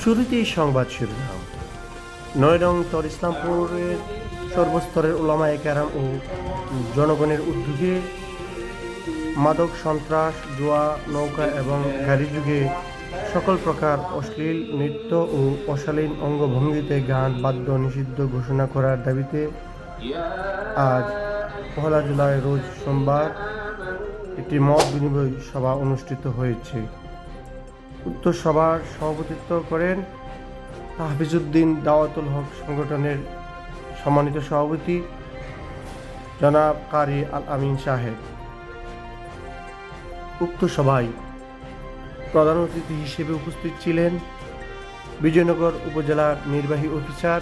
শুরুতেই সংবাদ শিরোনাম। ৯ নং তর ইসলামপুরের সর্বস্তরের উলামায়ে কেরাম ও জনগণের উদ্যোগে মাদক, সন্ত্রাস, জুয়া, নৌকা এবং গাড়ি যুগে সকল প্রকার অশ্লীল নৃত্য ও অশালীন অঙ্গভঙ্গিতে গান বাদ্য নিষিদ্ধ ঘোষণা করার দাবিতে আজ ১ জুলাই রোজ সোমবার একটি মত বিনিময় সভা অনুষ্ঠিত হয়েছে। উক্ত সভার সভাপতিত্ব করেন তাহফিজউদ্দিন দাওয়াতুল হক সংগঠনের সম্মানিত সভাপতি জনাব কারি আল আমিন সাহেব। উক্ত সভায় প্রধান অতিথি হিসেবে উপস্থিত ছিলেন বিজয়নগর উপজেলার নির্বাহী অফিসার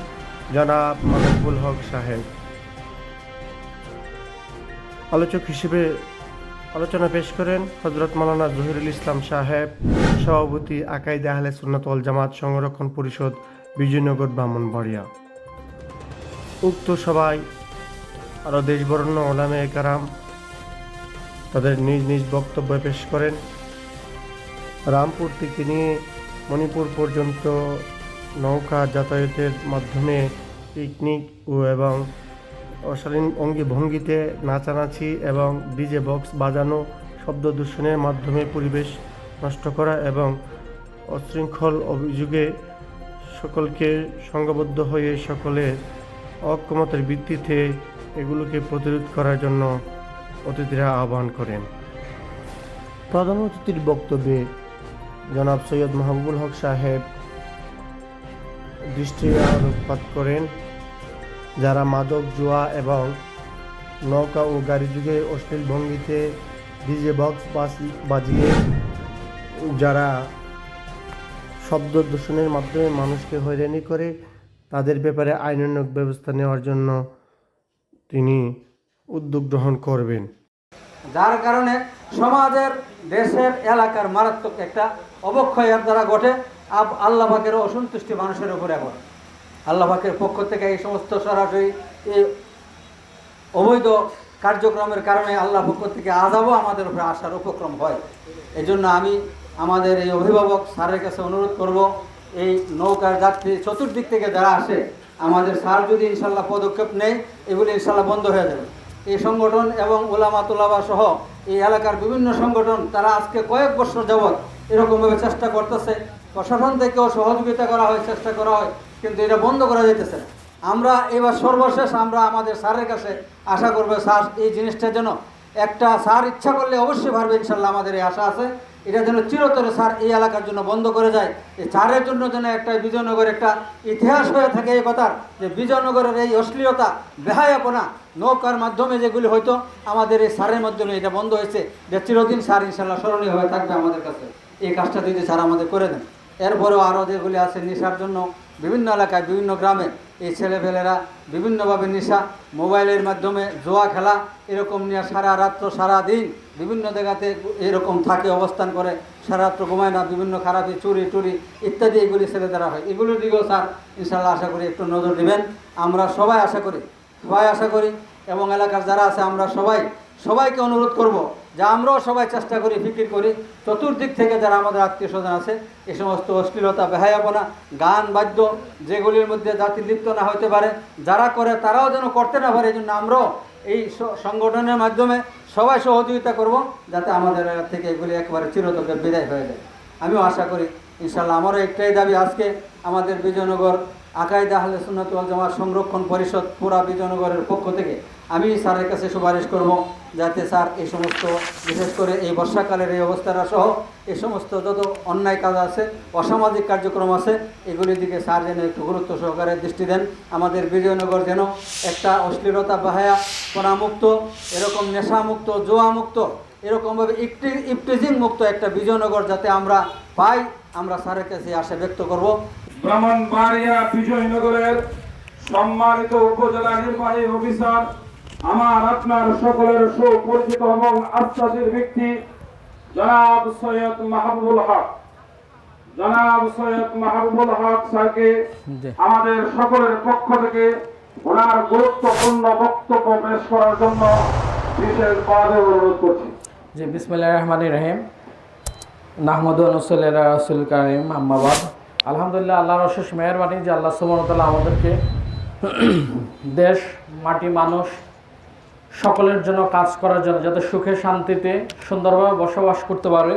জনাব মাহবুবুল হক সাহেব। আলোচক হিসেবে আলোচনা পেশ করেন হযরত মাওলানা জহিরুল ইসলাম সাহেব, সভাপতি আকাইদে আহলে সুন্নাত ওয়াল জামাত সংরক্ষণ পরিষদ, বিজয়নগর, ব্রাহ্মণবাড়িয়া। উক্ত সভায় আরও দেশবরেণ্য উলামায়ে কেরাম তাদের নিজ নিজ বক্তব্য পেশ করেন। রামপুর থেকে নিয়ে মণিপুর পর্যন্ত নৌকা যাতায়াতের মাধ্যমে পিকনিক এবং অশালীন অঙ্গভঙ্গিতে নাচানাচি এবং ডিজে বক্স বাজানো, শব্দ দূষণের মাধ্যমে পরিবেশ নষ্ট করা এবং অশৃঙ্খল অভিযোগে সকলকে সংঘবদ্ধ হয়ে সকলের ঐকমত্যের ভিত্তিতে এগুলোকে প্রতিরোধ করার জন্য অতিথিরা আহ্বান করেন। প্রধান অতিথির বক্তব্যে জনাব সৈয়দ মাহবুবুল হক সাহেব দৃষ্টি আলোকপাত করেন, যারা মাদক, জুয়া এবং নৌকা ও গাড়ি যুগে অশ্লীল ভঙ্গিতে ডিজে বক্স বাজিয়ে যারা শব্দ দূষণের মাধ্যমে মানুষকে হয়রানি করে, তাদের ব্যাপারে আইনানুগ ব্যবস্থা নেওয়ার জন্য তিনি উদ্যোগ গ্রহণ করবেন। যার কারণে সমাজের, দেশের, এলাকার মারাত্মক একটা অবক্ষয় এর দ্বারা ঘটে। আল্লাহ পাকের অসন্তুষ্টি মানুষের উপরে এখন আল্লাহ পাকের পক্ষ থেকে এই সমস্ত সরাসরি এই অবৈধ কার্যক্রমের কারণে আল্লাহ পক্ষ থেকে আযাবও আমাদের উপরে আসার উপক্রম হয়। এই জন্য আমি আমাদের এই অভিভাবক স্যারের কাছে অনুরোধ করব, এই নৌকার যাত্রী চতুর্দিক থেকে যারা আসে, আমাদের স্যার যদি ইনশাল্লাহ পদক্ষেপ নেয়, এগুলি ইনশাল্লাহ বন্ধ হয়ে যাবে। এই সংগঠন এবং উলামা তুলাবা সহ এই এলাকার বিভিন্ন সংগঠন তারা আজকে কয়েক বছর যাবৎ এরকমভাবে চেষ্টা করতেছে, প্রশাসন থেকেও সহযোগিতা করা হয়, চেষ্টা করা হয়, কিন্তু এটা বন্ধ করা যেতেছে না। আমরা এবার সর্বশেষ আমরা আমাদের স্যারের কাছে আশা করবো, স্যার এই জিনিসটার জন্য একটা স্যার ইচ্ছা করলে অবশ্যই পারবে, ইনশাল্লাহ আমাদের এই আশা আছে, এটা যেন চিরতরে স্যার এই এলাকার জন্য বন্ধ করে যায়। এই স্যারের জন্য যেন একটা বিজয়নগরের একটা ইতিহাস হয়ে থাকে এই কথার, যে বিজয়নগরের এই অশ্লীলতা, বেহায়াপনা নৌকার মাধ্যমে যেগুলি হয়তো আমাদের এই স্যারের মাধ্যমে এটা বন্ধ হয়েছে, যে চিরদিন স্যার ইনশাল্লাহ স্মরণীয় হয়ে থাকবে আমাদের কাছে। এই কাজটা যদি স্যার আমাদের করে দেন। এরপরেও আরও যেগুলি আছে নেশার জন্য বিভিন্ন এলাকায়, বিভিন্ন গ্রামে এই ছেলেপেলেরা বিভিন্নভাবে নেশা, মোবাইলের মাধ্যমে জুয়া খেলা, এরকম নিয়ে সারা রাত্র সারা দিন বিভিন্ন জায়গাতে এরকম থাকে, অবস্থান করে, সারা রাত্র ঘুমায় না, বিভিন্ন খারাপি, চুরি টুরি ইত্যাদি এগুলি ছেলে দ্বারা হয়। এগুলোর দিকেও স্যার ইনশাল্লাহ আশা করি একটু নজর দেবেন। আমরা সবাই আশা করি এবং এলাকার যারা আছে আমরা সবাইকে অনুরোধ করব যে আমরাও সবাই চেষ্টা করি, ফিকির করি, চতুর্দিক থেকে যারা আমাদের আত্মীয় স্বজন আছে এই সমস্ত অশ্লীলতা, বেহায়াপনা, গান বাদ্য যেগুলির মধ্যে জাতি লিপ্ত না হতে পারে, যারা করে তারাও যেন করতে না পারে। এই জন্য আমরাও এই সংগঠনের মাধ্যমে সবাই সহযোগিতা করব, যাতে আমাদের এলাকা থেকে এগুলি একেবারে চিরতরে বিদায় হয়ে যায়। আমিও আশা করি ইনশাল্লাহ। আমারও একটাই দাবি, আজকে আমাদের বিজয়নগর আকাইদে আহলে সুন্নাত ওয়াল জামাত সংরক্ষণ পরিষদ পুরা বিজয়নগরের পক্ষ থেকে আমি স্যারের কাছে সুপারিশ করব, যাতে স্যার এই সমস্ত, বিশেষ করে এই বর্ষাকালের এই অবস্থাটা সহ এই সমস্ত যত অন্যায় কাজ আছে, অসামাজিক কার্যক্রম আছে, এগুলির দিকে স্যার যেন একটু গুরুত্ব সহকারে দৃষ্টি দেন। আমাদের বিজয়নগর যেন একটা অশ্লীলতা, বাহায়াপনা মুক্ত, এরকম নেশামুক্ত, জুয়ামুক্ত, এরকমভাবে ইফটিজিং মুক্ত একটা বিজয়নগর যাতে আমরা পাই, আমরা স্যারের কাছে আশা ব্যক্ত করব। ব্রাহ্মণবাড়িয়া বিজয়নগরের সম্মানিত উপজেলা নির্বাহী অফিসার, আমার আপনার সকলের সুপরিচিত এবং আশ্বাসের ব্যক্তি জনাব সৈয়দ মাহবুবুল হক স্যারকে আমাদের সকলের পক্ষ থেকে ওনার গুরুত্বপূর্ণ বক্তব্য পেশ করার জন্য বিশেষভাবে অনুরোধ করছি। জি, বিসমিল্লাহির রহমানির রহিম। নাহমাদু ওয়া নুসাল্লি আলা রাসূলিল কারীম, আম্মা বাদ। আলহামদুলিল্লাহ, আল্লাহর অশেষ মেহেরবানি যে আল্লাহ সুবহানাহু ওয়া তাআলা আমাদেরকে দেশ, মাটি, মানুষ সকলের জন্য কাজ করার জন্য, যাতে সুখে শান্তিতে সুন্দরভাবে বসবাস করতে পারে,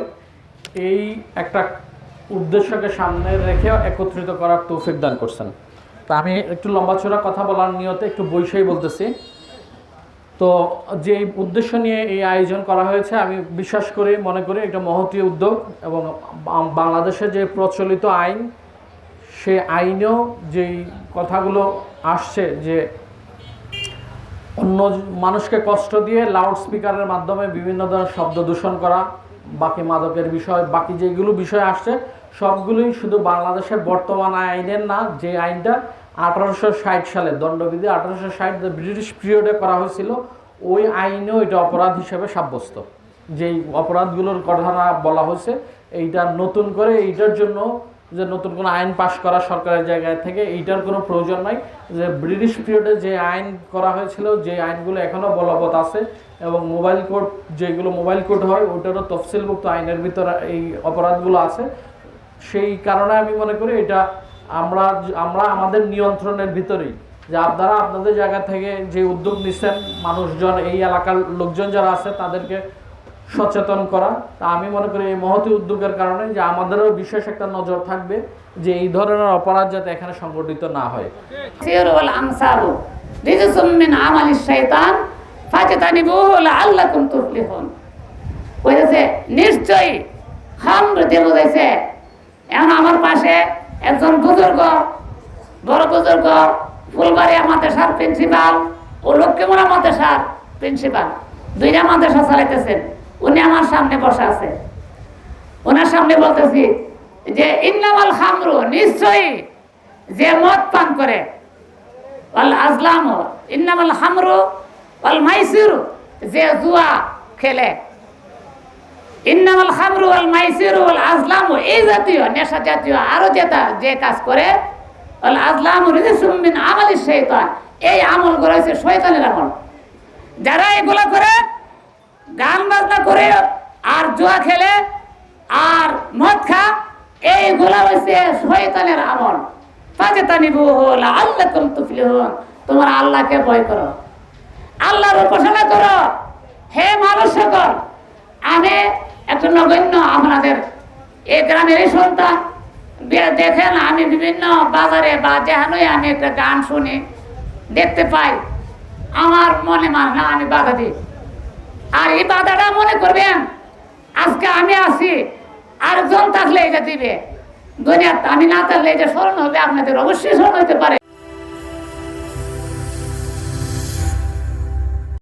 এই একটা উদ্দেশ্যকে সামনে রেখে একত্রিত করার তৌফিক দান করছেন। তা আমি একটু লম্বাচড়া কথা বলার নিয়তে একটু বৈষয়িক বলতেছি। তো যে উদ্দেশ্য নিয়ে এই আয়োজন করা হয়েছে, আমি বিশ্বাস করি, মনে করি এটা মহতী উদ্যোগ, এবং বাংলাদেশে যে প্রচলিত আইন, সেই আইনেও যেই কথাগুলো আসছে যে অন্য মানুষকে কষ্ট দিয়ে লাউড স্পিকারের মাধ্যমে বিভিন্ন ধরনের শব্দ দূষণ করা, বাকি মাদকের বিষয়, বাকি যেগুলো বিষয় আসছে সবগুলোই শুধু বাংলাদেশের বর্তমান আইনের না, যে আইনটা 1860 সালে দণ্ডবিধি 1860 ব্রিটিশ পিরিয়ডে করা হয়েছিল, ওই আইনেও এটা অপরাধ হিসেবে সাব্যস্ত। যেই অপরাধগুলোর কথা বলা হয়েছে, এইটা নতুন করে এইটার জন্য যে নতুন কোনো আইন পাশ করা সরকারের জায়গায় থেকে এইটার কোনো প্রয়োজন নাই। যে ব্রিটিশ পিরিয়ডে যে আইন করা হয়েছিল, যে আইনগুলো এখনও বলবৎ আছে, এবং মোবাইল কোড, যেগুলো মোবাইল কোড হয় ওইটারও তফসিলভুক্ত আইনের ভিতরে এই অপরাধগুলো আছে। সেই কারণে আমি মনে করি এটা আমরা আমাদের নিয়ন্ত্রণের ভিতরেই, যে আপনারা আপনাদের জায়গা থেকে যে উদ্যোগ নিচ্ছেন, মানুষজন, এই এলাকার লোকজন যারা আছে তাদেরকে সচেতন করা। তা আমি মনে করি এই মহতী উদ্যোগের কারণে যে আমাদেরও বিশেষ একটা নজর থাকবে যে এই ধরনের অপরাধ যাতে এখানে সংগঠিত না হয়। সিরুল আমসালু রিজসুম মিন আমালিশ শাইতান ফাজতানিবুহু লাআল্লাকুম তুফলিহুন। কইছে নিশ্চয়ই খামর দিয়ে বোঝাইছে। এখন আমার পাশে একজন বুজুর্গ, বড় বুজুর্গ, ফুলবাড়িয়া মাদ্রাসার প্রিন্সিপাল ও লক্ষ্মীমোড়া মাদ্রাসার প্রিন্সিপাল, দুইটা মাদ্রাসা চালাইতেছেন। উনি আমার সামনে বসে আছে, ওনার সামনে বলতেছি যে ইন্নামাল খামরু, নিশ্চয়ই যে মদ পান করে, ওয়াল আজলামু, ইন্নামাল খামরু ওয়াল মাইসিরু, যে জুয়া খেলে, ইন্নামাল খামরু ওয়াল মাইসিরু ওয়াল আজলামু, এই জাতীয় নেশা জাতীয় আরো যে কাজ করে, ওয়াল আজলামু রিজসুম মিন আমালিশ শাইতান, এই আমল করেছে শয়তানের আমল। যারা এগুলা করে, গান বাজনা করে আর জুয়া খেলে আর মদ খা, এইগুলা হচ্ছে শয়তানের আমল। ফাজতানিবুহু লাআল্লাকুম তুফলিহুন, তোমরা আল্লাহকে ভয় করো, আল্লাহর উপাসনা করো। হে মানুষ সকল, আমি একটা নগণ্য আপনাদের এই গ্রামেরই সন্তান। দেখেন, আমি বিভিন্ন বাজারে বা যেখানেই আমি একটা গান শুনি, দেখতে পাই, আমার মনে মানে না, আমি বাধা দিই। আর এই বাধাটা মনে করবেন, আজকে আমি আছি, আরেকজন থাকলে এটা দিবে, দুনিয়াতে আমি না থাকলে এটা স্মরণ হবে, আপনাদের অবশ্যই স্মরণ হতে পারে।